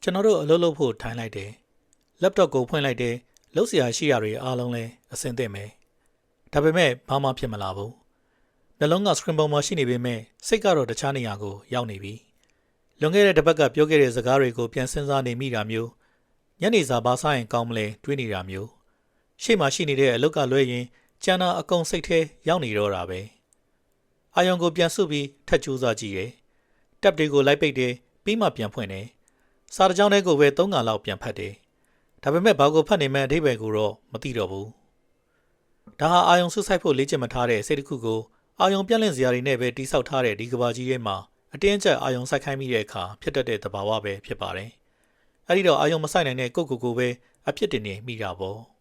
ကျွန်တော်တို့အလုပ်လုပ်ဖို့ထိုင်လိုက်တယ်။ laptop ကိုဖွင့်လိုက်တယ်။လုပ်စရာရှိတာတွေအားလုံးလည်းအဆင်သင့်ပဲ။ဒါပေမဲ့ဘာမှဖြစ်မလာဘူး။နှလုံးက screen ပေါ်မှာရှိနေပေမဲ့စိတ်ကတော့တခြားနေရာကိုရောက်နေပြီ။လွန်ခဲ့တဲ့တစ်ပတ်ကပြောခဲ့တဲ့စကားတွေကိုပြန်စဉ်းစားနေမိတာမျိုးညနေစာဘာစားရင်ကောင်းမလဲတွေးနေတာမျိုးရှေ့မှာရှိနေတဲ့အလုပ်ကလွဲရင်ကျန်တာအကုန်စိတ်ထဲရောက်နေတော့တာပဲ။အာယုံကိုပြန်ဆုပ်ပြီးထပ်ကြိုးစားကြည့်တယ်။ tab တွေကိုလိုက်ပိတ်တယ်ပြီးမှပြန်ဖွင့်တယ်။စာတစ်ကြောင်းထဲကိုပဲ3ခါလောက်ပြန်ဖတ်တယ်။ဒါပေမဲ့ဘာကိုဖတ်နေမှန်းအဓိပ္ပာယ်ကိုတော့မသိတော့ဘူး။ဒါဟာအာယုံဆုပ်ဆိုင်ဖို့လေ့ကျင့်မထားတဲ့စိတ်တစ်ခုကိုအာယုံပြန့်လင့်စရာတွေနဲ့ပဲတိဆောက်ထားတဲ့ဒီကဘာကြီးထဲမှာအတင်းအကျပ်အာယုံစိုက်ခိုင်းမိတဲ့အခါဖြစ်တတ်တဲ့သဘာဝပဲဖြစ်ပါတယ်။အဲဒီတော့အာယုံမဆိုင်နိုင်တဲ့ကိုယ့်ကိုယ်ပဲအဖြစ်တင်နေမိတာပေါ့။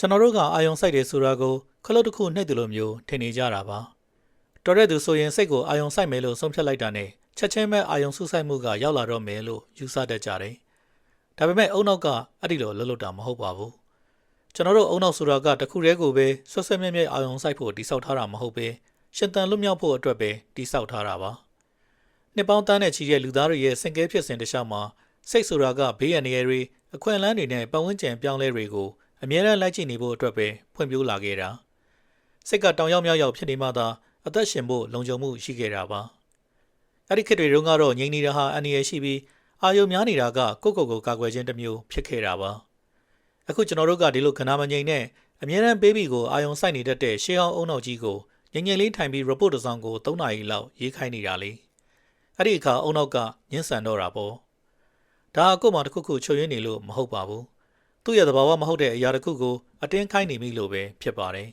ကျွန်တော်တို့ကအာယုံစိုက်တယ်ဆိုတာကိုခလုတ်တစ်ခုနှိပ်တယ်လို့မျိုးထင်နေကြတာပါ။တော်တဲ့သူဆိုရင်စိတ်ကိုအာယုံစိုက်မယ်လို့ဆုံးဖြတ်လိုက်တာနဲ့ချက်ချင်းပဲအာယုံဆုစိုက်မှုကရောက်လာတော့မယ်လို့ယူဆတတ်ကြတယ်။ဒါပေမဲ့အုံနောက်ကအဲ့ဒီလိုလှုပ်လှုပ်တာမဟုတ်ပါဘူး။ကျွန်တော်တို့အုံနောက်ဆိုတာကတခုတည်းကိုပဲဆွတ်ဆွဲမြဲမြဲအာယုံစိုက်ဖို့တိဆောက်ထားတာမဟုတ်ပဲရှင်သန်လွတ်မြောက်ဖို့အတွက်ပဲတိဆောက်ထားတာပါ။နှစ်ပေါင်းတန်းနဲ့ချီတဲ့လူသားတွေရဲ့စင်ကဲဖြစ်စဉ်တစ်လျှောက်မှာစိတ်ဆိုတာကဘေးရန်တွေအခွင့်အလမ်းတွေနဲ့ပတ်ဝန်းကျင်ပြောင်းလဲတွေကိုအမြဲတမ်းလိုက်ကြည့်နေဖို့အတွက်ပဲဖွံ့ဖြိုးလာခဲ့တာစိတ်ကတောင်ရောက်မြောက်ရောက်ဖြစ်နေမှသာအသက်ရှင်ဖို့လုံခြုံမှုရှိခဲ့တာပါအဲ့ဒီခေတ်တွေတုန်းကတော့ငြိမ်နေတာဟာအန္တရာယ်ရှိပြီးအာယုံများနေတာကကိုယ့်ကိုယ်ကိုကာကွယ်ခြင်းတစ်မျိုးဖြစ်ခဲ့တာပါအခုကျွန်တော်တို့ကဒီလိုခဏမငြိမ်နဲ့အမြဲတမ်းပေးပြီးကိုအာယုံစိုက်နေတတ်တဲ့ရှေးဟောင်းအုံနောက်ကြီးကိုငြိမ်ငြိမ်လေးထိုင်ပြီး report တစ်စောင်ကို3နာရီလောက်ရေးခိုင်းနေတာလေအဲ့ဒီအခါအုံနောက်ကညှင်းဆန်တော့တာပေါ့ဒါကကို့မှာတစ်ခုခုချုပ်ရင်းနေလို့မဟုတ်ပါဘူးသူ့ရဲ့သဘာဝမဟုတ်တဲ့အရာတစ်ခုကိုအတင်းခိုင်းနေမိလို့ပဲဖြစ်ပါတယ်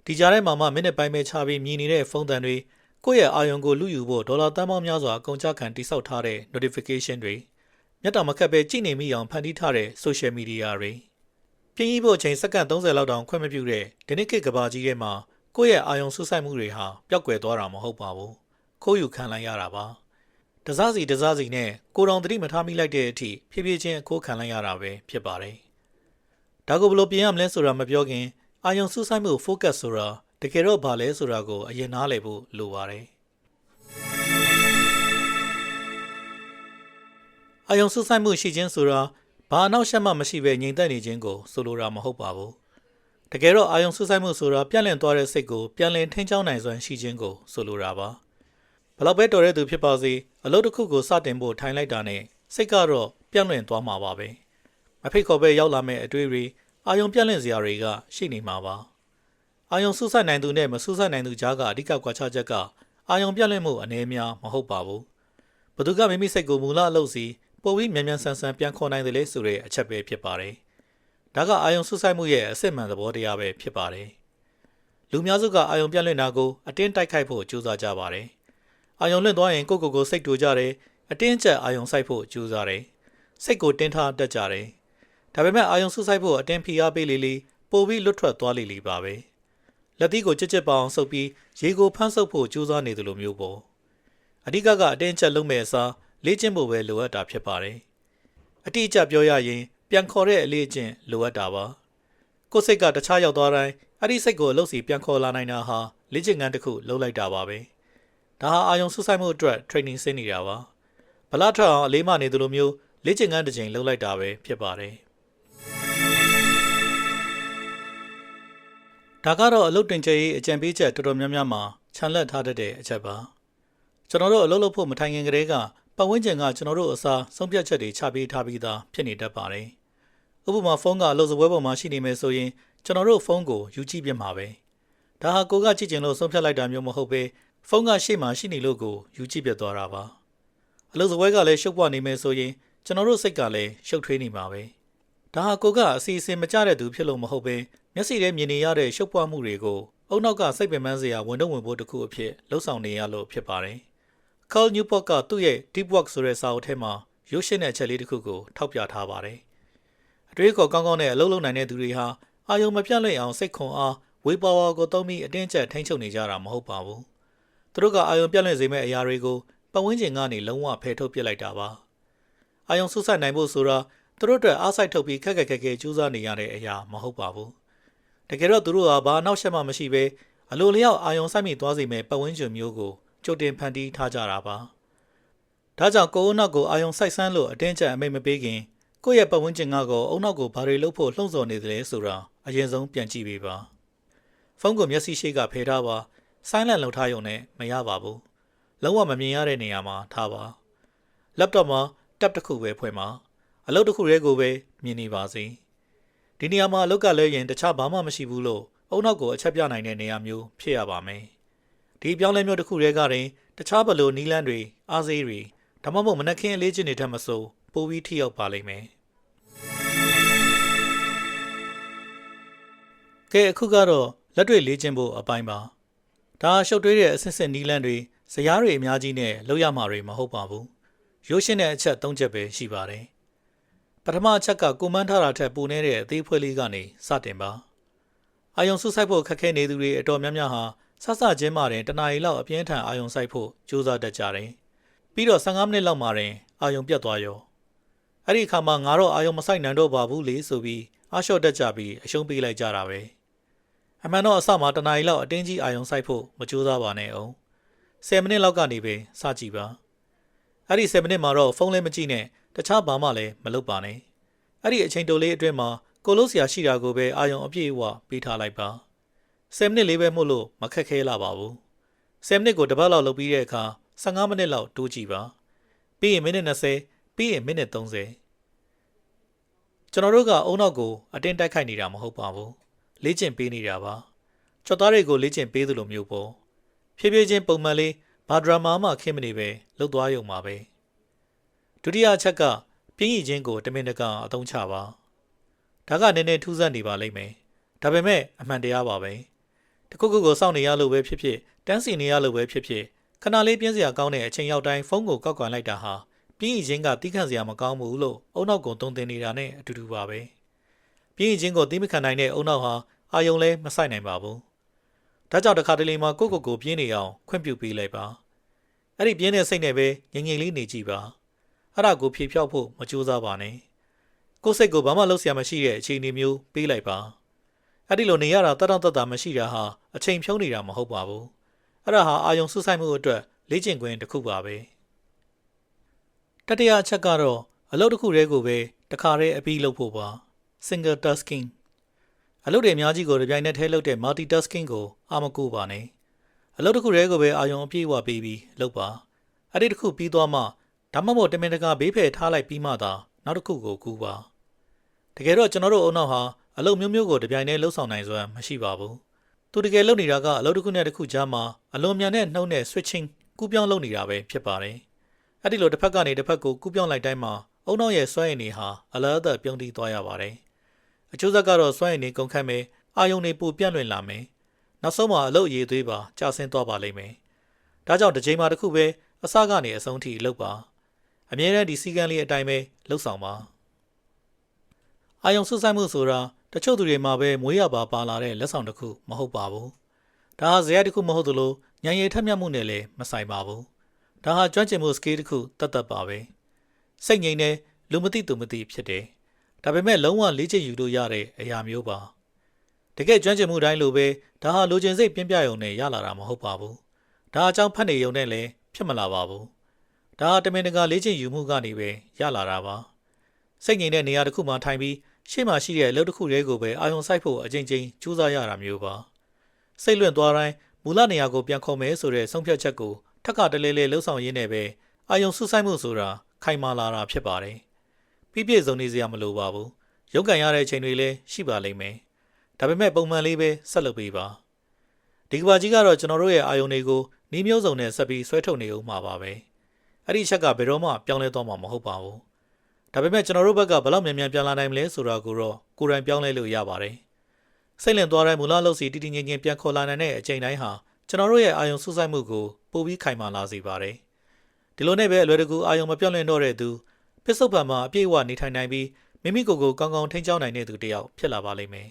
ဒီကြားထဲမှာမှမိနစ်ပိုင်းပဲချပြီးမြည်နေတဲ့ဖုန်းတန်တွေကိုယ့်ရဲ့အာယုံကိုလူယူဖို့ဒေါ်လာသန်းပေါင်းများစွာအကုန်ကျခံတိစောက်ထားတဲ့ notification တွေမျက်တောင်မခတ်ပဲကြည့်နေမိအောင်ဖန်တီးထားတဲ့ social media တွေပြင်းကြီးဖို့အချိန်စက္ကန့်30လောက်တောင်ခွင့်မပြုတဲ့ဒီနေ့ခေတ်ကဘာကြီးထဲမှာကိုယ့်ရဲ့အာယုံဆူဆိုင်မှုတွေဟာပျောက်ကွယ်သွားတာမဟုတ်ပါဘူးခိုးယူခံလိုက်ရတာပါတစားစီနဲ့ကိုယ်တော်သတိမထားမိလိုက်တဲ့အထိဖြည်းဖြည်းချင်းအခိုးခံလိုက်ရတာပဲဖြစ်ပါတယ်ဒါကိုဘယ်လိုပြင်ရမလဲဆိုတာမပြောခင်အာယုံဆူဆိုင်မှု focus ဆိုတာတကယ်တော့ဘာလဲဆိုတာကိုအရင်နားလည်ဖို့လိုပါတယ်အာယုံဆူဆိုင်မှုရှိခြင်းဆိုတာဘာအနောက်ရှက်မှမရှိဘဲငြိမ်သက်နေခြင်းကိုဆိုလိုတာမဟုတ်ပါဘူးတကယ်တော့အာယုံဆူဆိုင်မှုဆိုတာပြန့်လင့်သွားတဲ့စိတ်ကိုပြန်လည်ထိန်းချောင်းနိုင်စွမ်းရှိခြင်းကိုဆိုလိုတာပါဘလောက်ပဲတော်တဲ့သူဖြစ်ပါစေအလုပ်တစ်ခုကိုစတင်ဖို့ထိုင်လိုက်တာနဲ့စိတ်ကတော့ပြန့်လွင့်သွားမှာပါပဲမဖိတ်ခေါ်ပဲရောက်လာမဲ့အတွေ့အကြုံအာယုံပြန့်လင့်စရာတွေကရှိနေမှာပါအာယုံဆူဆိုင်နိုင်သူနဲ့မဆူဆိုင်နိုင်သူကြားကအဓိကကွာခြားချက်ကအာယုံပြန့်လင့်မှုအနေများမဟုတ်ပါဘူးဘသူကမိမိစိတ်ကိုမူလအလုပ်စီပိုပြီးမြန်မြန်ဆန်ဆန်ပြန်ခေါ်နိုင်တယ်လေဆိုတဲ့အချက်ပဲဖြစ်ပါတယ်ဒါကအာယုံဆူဆိုင်မှုရဲ့အစစ်မှန်သဘောတရားပဲဖြစ်ပါတယ်လူများစုကအာယုံပြန့်လင့်တာကိုအတင်းတိုက်ခိုက်ဖို့ကြိုးစားကြပါတယ်အာယုံလွင့်သွားရင်ကိုယ့်ကိုယ်စိတ်တူကြတယ်အတင်းကျပ်အာယုံစိုက်ဖို့ကြိုးစားတယ်စိတ်ကိုတင်းထားတတ်ကြတယ်ဒါပေမဲ့အာယုံဆူဆိုင်ဖို့အတင်းဖိအားပေးလေပိုပြီးလွတ်ထွက်သွားလေပါပဲလက်သီးကိုကြစ်ပေါအောင်ဆုပ်ပြီးရေကိုဖမ်းဆုပ်ဖို့ကြိုးစားနေသလိုမျိုးပေါ့အဓိကအတင်းကျပ်လုံးမဲ့အစားလေ့ကျင့်ဖို့ပဲလိုအပ်တာဖြစ်ပါတယ်အတိအကျပြောရရင်ပြန်ခေါ်တဲ့အလေးအကျင့်လိုအပ်တာပါကိုယ်စိတ်ကတခြားရောက်သွားတိုင်းအဲ့ဒီစိတ်ကိုအလုပ်စီပြန်ခေါ်လာနိုင်တာဟာလေ့ကျင့်ခန်းတစ်ခုလုပ်လိုက်တာပါပဲဒါဟာအာယုံဆူဆိုင်မှုအတွက် training ဆင်းနေတာပါဗလာထအောင်အလေးမနေသလိုမျိုးလေ့ကျင့်ခန်းတစ်ချိန်လုပ်လိုက်တာပဲဖြစ်ပါတယ်ဒါကတော့အလုပ်တင်ကြရေးအကြံပေးချက်တော်တော်များများမှာခြံလက်ထားတတ်တဲ့အချက်ပါကျွန်တော်တို့အလုပ်လုပ်ဖို့မထိုင်ခင်ကတည်းကပတ်ဝန်းကျင်ကကျွန်တော်တို့အစားဆုံးဖြတ်ချက်တွေချပေးထားပြီးသားဖြစ်နေတတ်ပါတယ်ဥပမာဖုန်းကအလုပ်စပွဲပေါ်မှာရှိနေမယ်ဆိုရင်ကျွန်တော်တို့ဖုန်းကိုယူကြည့်ပြမှာပဲဒါဟာကိုကကြည့်ကျင်လို့ဆုံးဖြတ်လိုက်တာမျိုးမဟုတ်ပဲဖုန်းကရှေ့မှာရှိနေလို့ကိုယူကြည့်ပြသွားတာပါအလုပ်စပွဲကလည်းရှုပ်ပွားနေမယ်ဆိုရင်ကျွန်တော်တို့စိတ်ကလည်းရှုပ်ထွေးနေမှာပဲဒါဟာကိုကအစီအစဉ်မကျတဲ့သူဖြစ်လို့မဟုတ်ပဲမျက်စိထဲမြင်နေရတဲ့ရှုပ်ပွားမှုတွေကိုအုံနောက်ကစိတ်ပင်ပန်းစရာဝန်တော့ဝင်ဖို့တစ်ခုအဖြစ်လှုပ်ဆောင်နေရလို့ဖြစ်ပါတယ်Carl Newport ကသူ့ရဲ့ Deep Work ဆိုတဲ့စာအုပ်ထဲမှာရုပ်ရှင်တဲ့အချက်လေးတစ်ခုကိုထောက်ပြထားပါတယ်အတွေးခေါ်ကောင်းကောင်းနဲ့အလုပ်လုပ်နိုင်တဲ့သူတွေဟာအာယုံမပြတ်လွင့်အောင်စိတ်ခွန်အားဝေပါဝါကိုသုံးပြီးအတင်းကျပ်ထိန်းချုပ်နေကြတာမဟုတ်ပါဘူးသူတို့ကအာယုံပြတ်လွင့်စေမဲ့အရာတွေကိုပတ်ဝန်းကျင်ကနေလုံးဝဖယ်ထုတ်ပစ်လိုက်တာပါအာယုံဆူဆိုင်နိုင်ဖို့ဆိုတာသူတို့အတွက်အားစိုက်ထုတ်ပြီးခက်ခက်ခဲခဲကြိုးစားနေရတဲ့အရာမဟုတ်ပါဘူးတကယ်တော့သူတို့ဟာဘာနောက်ရှက်မှမရှိဘဲ အလိုလျောက်အာယုံစိုက်မိသွားစေမဲ့ပတ်ဝန်းကျင်မျိုးကိုကြိုတင်ဖန်တီးထားကြတာပါ။ဒါကြောင့်ကိုယ်အုံနောက်ကိုအာယုံစိုက်ဆန်းလို့အတင်းကျပ်အမိန့်မပေးခင်ကိုယ့်ရဲ့ပတ်ဝန်းကျင်ကအုံနောက်ကိုဘာတွေလုပ်ဖို့လှုံ့ဆော်နေသလဲဆိုတာအရင်ဆုံးပြန်ကြည့်ပေးပါ။ဖုန်းကိုမျက်စိရှိကဖယ်ထားပါ။ silent လုပ်ထားရုံနဲ့မရပါဘူး။လုံးဝမမြင်ရတဲ့နေရာမှာထားပါ။ laptop မှာ tab တစ်ခုပဲဖွင့်ပါ။အလုပ်တစ်ခုတည်းကိုပဲမြင်နေပါစေ။ဒီနေရာမှာအလုပ်ကလည်းရင်တခြားဘာမှမရှိဘူးလို့အုံနောက်ကိုအချက်ပြနိုင်တဲ့နေရာမျိုးဖြစ်ရပါမယ်။ဒီပြောင်းလဲမျိုးတစ်ခုတည်းကရင်တခြားဘလို့နီးလန်းတွေအားစေးတွေဒါမှမဟုတ်မနှက်ခင်းအလေးချင်းတွေထက်မဆိုပိုပြီးထိရောက်ပါလိမ့်မယ်။ကဲအခုကတော့လက်တွေ့လေ့ကျင့်ဖို့အပိုင်းပါ။ဒါရှုပ်ထွေးတဲ့အဆင့်ဆင့်နီးလန်းတွေဇယားတွေအများကြီးနဲ့လောက်ရမှာတွေမဟုတ်ပါဘူး။ရိုးရှင်းတဲ့အချက်၃ချက်ပဲရှိပါတယ်။ပထမအချက်ကကိုမန်းထားတာထက်ပိုနေတဲ့အသေးဖွဲလေးကနေစတင်ပါ။အာယုံစုဆိုင်ဖို့ခက်ခဲနေသူတွေအတော်များများဟာဆဆချင်းမှတင်တနားရီလောက်အပြင်းထန်အာယုံဆိုင်ဖို့ကြိုးစားတတ်ကြတယ်။ပြီးတော့15မိနစ်လောက်မှတင်အာယုံပြတ်သွားရော။အဲ့ဒီအခါမှာငါတော့အာယုံမဆိုင်နိုင်တော့ပါဘူးလေဆိုပြီးအားလျှော့တတ်ကြပြီးအရှုံးပေးလိုက်ကြတာပဲ။အမှန်တော့အစမှာတနားရီလောက်အတင်းကြီးအာယုံဆိုင်ဖို့မကြိုးစားပါနဲ့အောင်။10မိနစ်လောက်ကနေပဲစကြည့်ပါ။အဲ့ဒီ10မိနစ်မှာတော့ဖုန်းလည်းမကြည့်နဲ့တခြားဘာမှလည်းမလုပ်ပါနဲ့။အဲ့ဒီအချိန်တိုလေးအတွင်းမှာကိုလို့ဆရာရှိတာကိုပဲအာယုံအပြည့်အဝပေးထားလိုက်ပါ10မိနစ်လေးပဲမို့လို့မခက်ခဲလာပါဘူး10မိနစ်ကိုတစ်ပတ်လောက်လုပ်ပြီးတဲ့အခါ15မိနစ်လောက်တိုးကြည့်ပါပြီးရင်မိနစ်20ပြီးရင်မိနစ်30ကျွန်တော်တို့ကအုံနောက်ကိုအတင်းတိုက်ခိုက်နေတာမဟုတ်ပါဘူးလေ့ကျင့်ပေးနေတာပါချော့သားတွေကိုလေ့ကျင့်ပေးသလိုမျိုးပေါ့ဖြည်းဖြည်းချင်းပုံမှန်လေးဘာဒရာမာမှခင်းမနေပဲလှုပ်သွားရုံပါပဲဒုတိယအချက်ကပြင်းရည်ချင်းကိုတမင်တကာအသုံးချပါဒါကနည်းနည်းထူးဆန်းနေပါလိမ့်မယ်ဒါပေမဲ့အမှန်တရားပါပဲတခုခုကိုစောင့်နေရလို့ပဲဖြစ်ဖြစ်တန်းစီနေရလို့ပဲဖြစ်ဖြစ်ခဏလေးပြင်းစရာကောင်းတဲ့အချိန်ရောက်တိုင်းဖုန်းကိုကောက်ကွယ်လိုက်တာဟာပြင်းရည်ချင်းကတီးခန့်စရာမကောင်းဘူးလို့အုံနောက်ကိုတုံတင်နေတာနဲ့အတူတူပါပဲပြင်းရည်ချင်းကိုတီးမခံနိုင်တဲ့အုံနောက်ဟာအာယုံလဲမဆိုင်နိုင်ပါဘူးဒါကြောင့်တစ်ခါတလေမှာကိုပြင်းနေအောင်ခွင့်ပြုပေးလိုက်ပါအဲ့ဒီပြင်းတဲ့စိတ်နဲ့ပဲငြိမ်ငြိမ်လေးနေကြည့်ပါအဲ့ဒါကိုဖြေဖြောက်ဖို့မကြိုးစားပါနဲ့ကိုယ်စိတ်ကိုဘာမှလုပ်เสียမရှိတဲ့အခြေအနေမျိုးပေးလိုက်ပါအဲ့ဒီလိုနေရတာတတ်တာမရှိတာဟာအချိန်ဖြုံးနေတာမဟုတ်ပါဘူးအဲ့ဒါဟာအာယုံစုဆိုင်မှုအတွက်လေ့ကျင့်ခွင့်တစ်ခုပါပဲတတိယအချက်ကတော့အလုပ်တစ်ခုတည်းကိုပဲတစ်ခါတည်းအပြီးလုပ်ဖို့ပါ single tasking အလုပ်တွေအများကြီးကိုတစ်ပြိုင်နက်တည်းလုပ်တဲ့ multitasking ကိုအာမကူပါနဲ့အလုပ်တစ်ခုတည်းကိုပဲအာယုံအပြည့်အဝပေးပြီးလုပ်ပါအဲ့ဒီတစ်ခုပြီးသွားမှဒါမှမဟုတ်တမင်တကာဘေးဖယ်ထားလိုက်ပြီးမှသာနောက်တစ်ခုကိုကူပါတကယ်တော့ကျွန်တော်တို့အုံနောက်ဟာအလုပ်မျိုးမျိုးကိုတပြိုင်တည်းလှုပ်ဆောင်နိုင်စွမ်းမရှိပါဘူးသူတကယ်လုပ်နေတာကအလုပ်တစ်ခုနဲ့တစ်ခုကြားမှာအလွန်မြန်တဲ့နှုံးနဲ့ switching ကူးပြောင်းလုပ်နေတာပဲဖြစ်ပါတယ်အဲ့ဒီလိုတစ်ဖက်ကနေတစ်ဖက်ကိုကူးပြောင်းလိုက်တိုင်းမှာအုံနောက်ရဲ့စွမ်းရည်တွေဟာအလားအသက်ပြုံးတီးသွားရပါတယ်အကျိုးဆက်ကတော့စွမ်းရည်တွေကုန်ခတ်မယ်အာယုံတွေပိုပြန့်လွင့်လာမယ်နောက်ဆုံးမှာအလုပ်အရေးသွေးပါကျဆင်းသွားပါလိမ့်မယ်ဒါကြောင့်တစ်ချိန်မှာတစ်ခုပဲအစကနေအဆုံးထိလုပ်ပါအမြဲတမ်းဒီစီကံလေးအတိုင်းပဲလှုပ်ဆောင်ပါအာယုံစုဆိုင်မှုဆိုတာတချို့သူတွေမှာပဲမွေးရပါလာတဲ့လက်ဆောင်တစ်ခုမဟုတ်ပါဘူးဒါဟာဇယက်တစ်ခုမဟုတ်သလိုဉာဏ်ရည်ထက်မြက်မှုနဲ့လည်းမဆိုင်ပါဘူးဒါဟာကျွမ်းကျင်မှု skill တစ်ခုတတ်ပါပဲစိတ်ငြိမ်တဲ့လူမသိသူမသိဖြစ်တယ်ဒါပေမဲ့လုံးဝလေ့ကျင့်ယူလို့ရတဲ့အရာမျိုးပါတကယ်ကျွမ်းကျင်မှုတိုင်းလိုပဲဒါဟာလိုချင်စိတ်ပြင်းပြရုံနဲ့ရလာတာမဟုတ်ပါဘူးဒါအကြောင်းဖတ်နေရုံနဲ့လည်းဖြစ်မလာပါဘူးဒါဟာတမင်တကာလေ့ကျင့်ယူမှုကနေပဲရလာတာပါစိတ်ငြိမ်တဲ့နေရာတစ်ခုမှာထိုင်ပြီးရှေ့မှာရှိတဲ့အလုပ်တစ်ခုတည်းကိုပဲအာယုံစိုက်ဖို့အချိန်ချင်းကြိုးစားရတာမျိုးပါစိတ်လွင့်သွားတိုင်းမူလနေရာကိုပြန်ခေါ်မယ်ဆိုတဲ့ဆုံးဖြတ်ချက်ကိုထက်ကတလဲလဲလှုပ်ဆောင်ရင်းနဲ့ပဲအာယုံစုဆိုင်မှုဆိုတာခိုင်မာလာတာဖြစ်ပါတယ်ပြည့်စုံနေစရာမလိုပါဘူးရုပ်ကန်ရတဲ့အချိန်တွေလည်းရှိပါလိမ့်မယ်ဒါပေမဲ့ပုံမှန်လေးပဲဆက်လုပ်ပေးပါဒီကဘာကြီးကတော့ကျွန်တော်တို့ရဲ့အာယုံတွေကိုနှီးမျိုးစုံနဲ့ဆက်ပြီးဆွဲထုတ်နေဦးမှာပါပဲအဲ့ဒီအချက်ကဘယ်တော့မှပြောင်းလဲသွားမှာမဟုတ်ပါဘူးဒါပေမဲ့ကျွန်တော်တို့ဘက်ကဘယ်လောက်မြန်မြန်ပြန်လာနိုင်မလဲဆိုတာကိုတော့ကိုယ်တိုင်ပြောင်းလဲလို့ရပါတယ်စိတ်လင့်သွားတဲ့မူလလုပ်စီတည်တည်ငြိမ်ငြိမ်ပြန်ခေါ်လာနိုင်တဲ့အချိန်တိုင်းဟာကျွန်တော်တို့ရဲ့အာယုံစူးစိုက်မှုကိုပိုပြီးခိုင်မာလာစေပါတယ်ဒီလိုနဲ့ပဲအလွယ်တကူအာယုံမပြောင်းလဲတော့တဲ့သူပစ္စုပန်မှာအပြည့်အဝနေထိုင်နိုင်ပြီးမိမိကိုယ်ကိုကောင်းကောင်းထိန်းကျောင်းနိုင်တဲ့သူတစ်ယောက်ဖြစ်လာပါလိမ့်မယ်